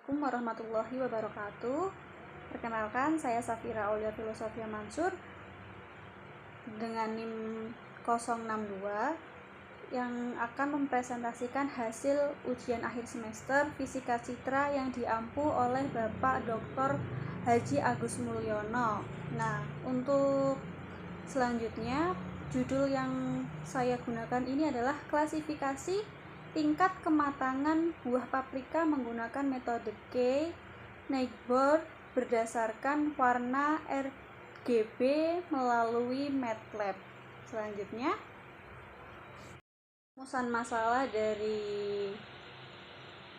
Assalamualaikum warahmatullahi wabarakatuh. Perkenalkan, saya Safira Aulia Filosofia Mansur dengan NIM 062 yang akan mempresentasikan hasil ujian akhir semester Fisika Citra yang diampu oleh Bapak Dr. Haji Agus Mulyono. Nah, untuk selanjutnya judul yang saya gunakan ini adalah klasifikasi tingkat kematangan buah paprika menggunakan metode K-Neighbor berdasarkan warna RGB melalui MATLAB. Selanjutnya, rumusan masalah dari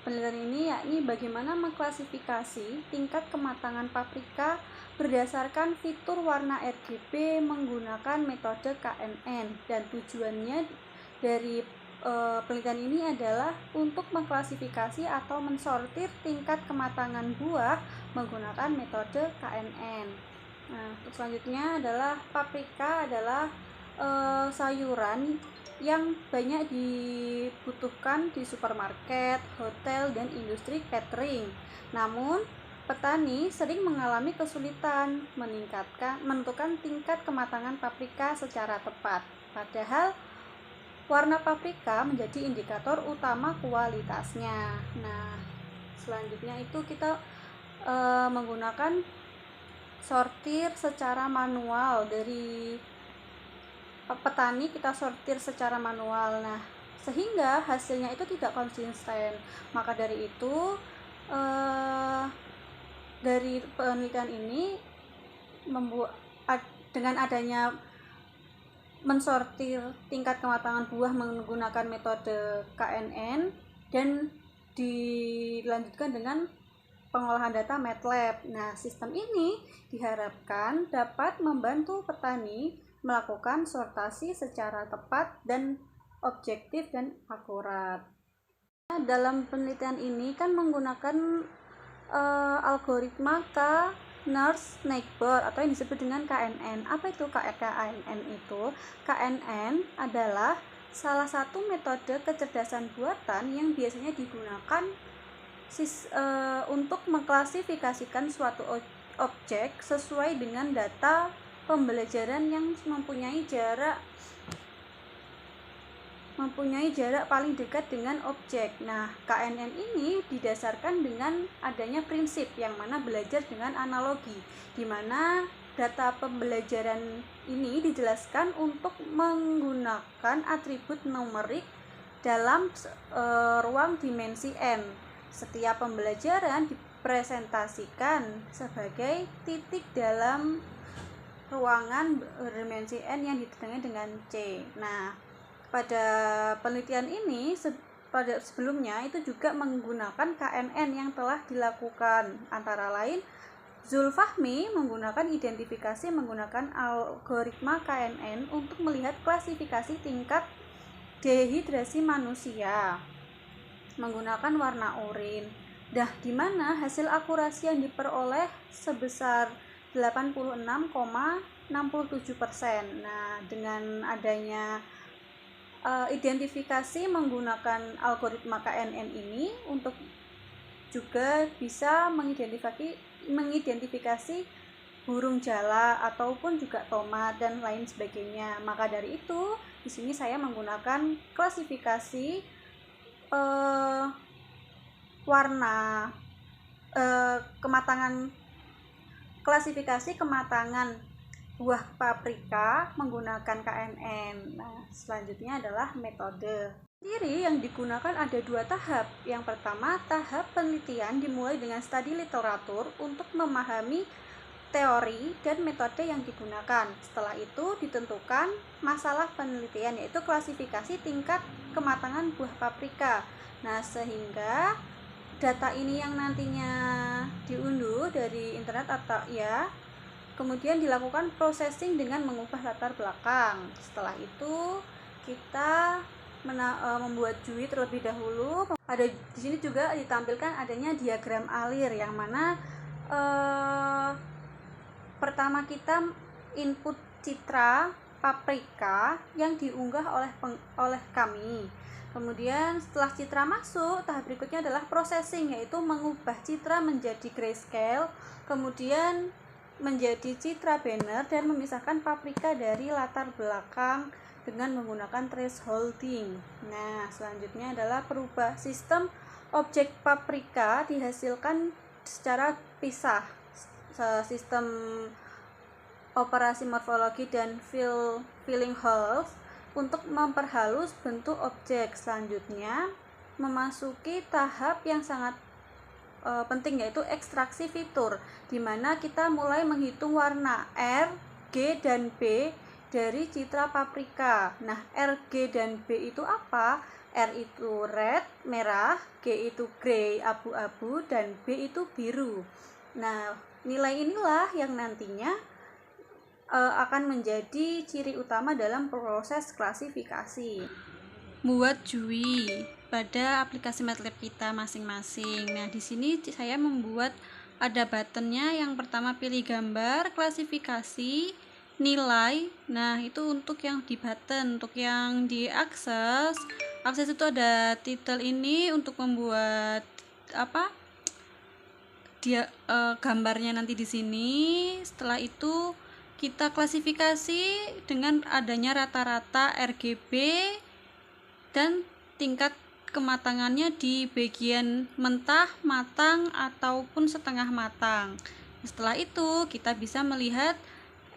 penelitian ini yakni bagaimana mengklasifikasi tingkat kematangan paprika berdasarkan fitur warna RGB menggunakan metode KNN, dan tujuannya dari penelitian ini adalah untuk mengklasifikasi atau mensortir tingkat kematangan buah menggunakan metode KNN. Nah, untuk selanjutnya adalah paprika adalah sayuran yang banyak dibutuhkan di supermarket, hotel, dan industri catering. Namun, petani sering mengalami kesulitan menentukan tingkat kematangan paprika secara tepat. Padahal warna paprika menjadi indikator utama kualitasnya. Nah, selanjutnya itu kita menggunakan sortir secara manual. Dari petani kita sortir secara manual. Nah, sehingga hasilnya itu tidak konsisten. Maka dari itu dari penelitian ini dengan adanya mensortir tingkat kematangan buah menggunakan metode KNN dan dilanjutkan dengan pengolahan data MATLAB. Nah, sistem ini diharapkan dapat membantu petani melakukan sortasi secara tepat dan objektif dan akurat. Nah, dalam penelitian ini kan menggunakan algoritma K-Neighbor atau yang disebut dengan KNN. Apa itu KNN itu? KNN adalah salah satu metode kecerdasan buatan yang biasanya digunakan untuk mengklasifikasikan suatu objek sesuai dengan data pembelajaran yang mempunyai jarak paling dekat dengan objek. Nah, KNN ini didasarkan dengan adanya prinsip yang mana belajar dengan analogi, di mana data pembelajaran ini dijelaskan untuk menggunakan atribut numerik dalam ruang dimensi N. Setiap pembelajaran dipresentasikan sebagai titik dalam ruangan berdimensi N yang ditandai dengan C. Nah, pada penelitian ini pada sebelumnya itu juga menggunakan KNN yang telah dilakukan, antara lain Zulfahmi menggunakan identifikasi menggunakan algoritma KNN untuk melihat klasifikasi tingkat dehidrasi manusia menggunakan warna urin. Di mana hasil akurasi yang diperoleh sebesar 86,67%. Nah, dengan adanya identifikasi menggunakan algoritma KNN ini untuk juga bisa mengidentifikasi burung jala ataupun juga tomat dan lain sebagainya. Maka dari itu, di sini saya menggunakan klasifikasi warna klasifikasi kematangan buah paprika menggunakan KNN. Nah, selanjutnya adalah metode sendiri yang digunakan ada 2 tahap. Yang pertama, tahap penelitian dimulai dengan studi literatur untuk memahami teori dan metode yang digunakan. Setelah itu ditentukan masalah penelitian, yaitu klasifikasi tingkat kematangan buah paprika. Nah, sehingga data ini yang nantinya diunduh dari internet atau kemudian dilakukan processing dengan mengubah latar belakang. Setelah itu kita membuat JUI terlebih dahulu. Di sini juga ditampilkan adanya diagram alir yang mana pertama kita input citra paprika yang diunggah oleh kami. Kemudian setelah citra masuk, tahap berikutnya adalah processing, yaitu mengubah citra menjadi grayscale, kemudian menjadi citra banner dan memisahkan paprika dari latar belakang dengan menggunakan thresholding. Nah, selanjutnya adalah perubah sistem objek paprika dihasilkan secara pisah. Sistem operasi morfologi dan filling holes untuk memperhalus bentuk objek. Selanjutnya memasuki tahap yang sangat penting, yaitu ekstraksi fitur, di mana kita mulai menghitung warna R, G, dan B dari citra paprika. Nah, R, G, dan B itu apa? R itu red, merah, G itu grey, abu-abu, dan B itu biru. Nah, nilai inilah yang nantinya akan menjadi ciri utama dalam proses klasifikasi. Buat Jui pada aplikasi MATLAB kita masing-masing. Nah, di sini saya membuat ada buttonnya. Yang pertama pilih gambar, klasifikasi, nilai. Nah, itu untuk yang di button. Untuk yang di akses itu ada title ini untuk membuat gambarnya nanti di sini. Setelah itu kita klasifikasi dengan adanya rata-rata RGB dan tingkat kematangannya di bagian mentah, matang, ataupun setengah matang. Setelah itu kita bisa melihat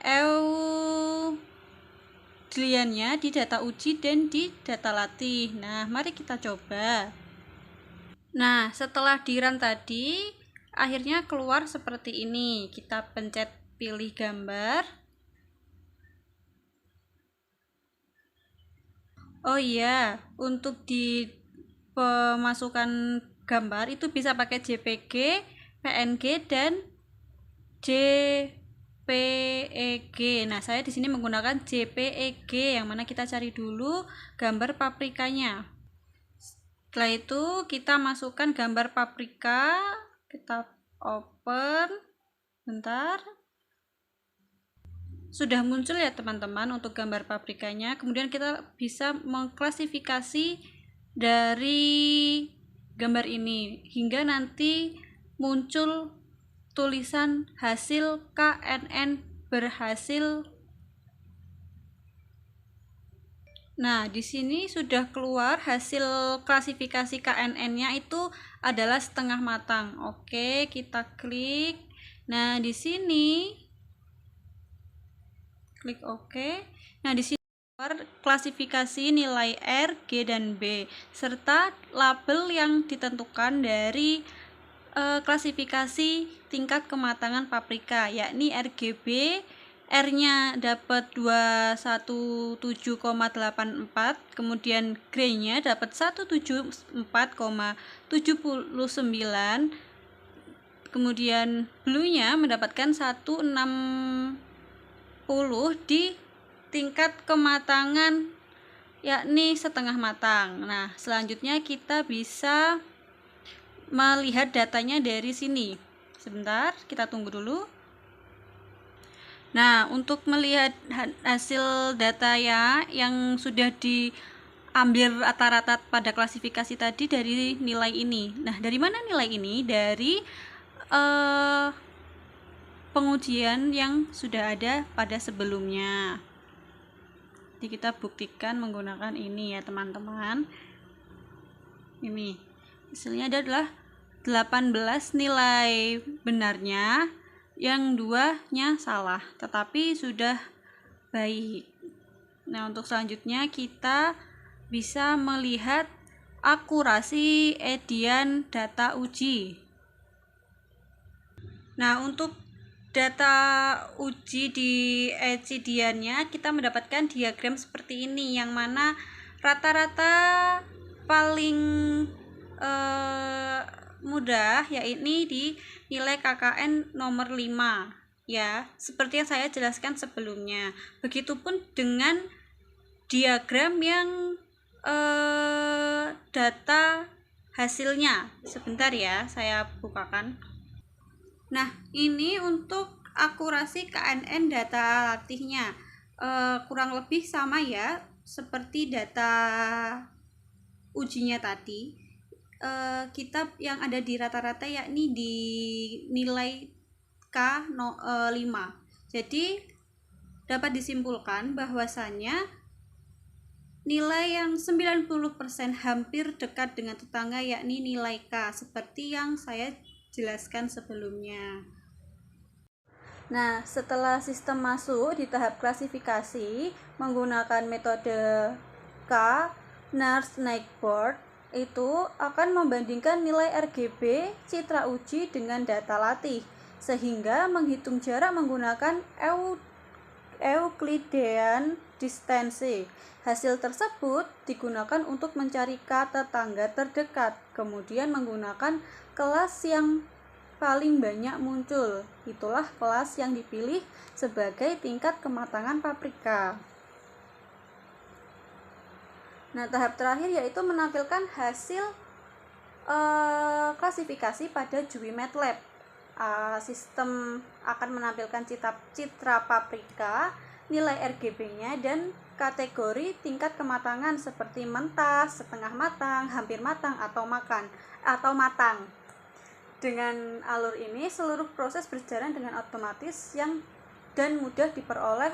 eudliannya di data uji dan di data latih. Nah, mari kita coba. Nah, setelah di run tadi, akhirnya keluar seperti ini. Kita pencet pilih gambar. Oh iya, untuk di pemasukan gambar itu bisa pakai JPG, PNG, dan JPEG. Nah, saya di sini menggunakan JPEG, yang mana kita cari dulu gambar paprikanya. Setelah itu kita masukkan gambar paprika, kita open. Bentar. Sudah muncul ya teman-teman untuk gambar paprikanya. Kemudian kita bisa mengklasifikasi dari gambar ini hingga nanti muncul tulisan hasil KNN berhasil. Nah, di sini sudah keluar hasil klasifikasi KNN-nya itu adalah setengah matang. Oke, kita klik. Nah, di sini klik OK. Nah, di sini keluar klasifikasi nilai R, G, dan B serta label yang ditentukan dari klasifikasi tingkat kematangan paprika, yakni RGB. R-nya dapat 217,84, kemudian grey-nya dapat 174,79, kemudian blue-nya mendapatkan 160 di tingkat kematangan yakni setengah matang. Nah, selanjutnya kita bisa melihat datanya dari sini. Sebentar, kita tunggu dulu. Nah, untuk melihat hasil data ya yang sudah diambil rata-rata pada klasifikasi tadi dari nilai ini. Nah, dari mana nilai ini? Dari pengujian yang sudah ada pada sebelumnya. Jadi kita buktikan menggunakan ini ya teman-teman. Ini hasilnya adalah 18 nilai benarnya, yang 2-nya salah, tetapi sudah baik. Nah, untuk selanjutnya kita bisa melihat akurasi edian data uji. Nah, untuk data uji di ediannya kita mendapatkan diagram seperti ini, yang mana rata-rata paling mudah yakni di nilai KKN nomor 5 ya, seperti yang saya jelaskan sebelumnya. Begitupun dengan diagram yang data hasilnya. Sebentar ya, saya bukakan. Nah, ini untuk akurasi KNN data latihnya kurang lebih sama ya seperti data ujinya tadi, kitab yang ada di rata-rata yakni di nilai K5. Jadi dapat disimpulkan bahwasanya nilai yang 90% hampir dekat dengan tetangga yakni nilai K, seperti yang saya jelaskan sebelumnya. Nah, setelah sistem masuk di tahap klasifikasi menggunakan metode K-Nernst-Nyquist, itu akan membandingkan nilai RGB citra uji dengan data latih, sehingga menghitung jarak menggunakan Euclidean distance. Hasil tersebut digunakan untuk mencari K tetangga terdekat, kemudian menggunakan kelas yang paling banyak muncul. Itulah kelas yang dipilih sebagai tingkat kematangan paprika. Nah, tahap terakhir yaitu menampilkan hasil klasifikasi pada GUI-MATLAB. Sistem akan menampilkan citra paprika, nilai RGB-nya, dan kategori tingkat kematangan seperti mentah, setengah matang, hampir matang, atau matang. Dengan alur ini, seluruh proses berjalan dengan otomatis dan mudah diperoleh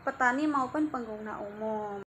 petani maupun pengguna umum.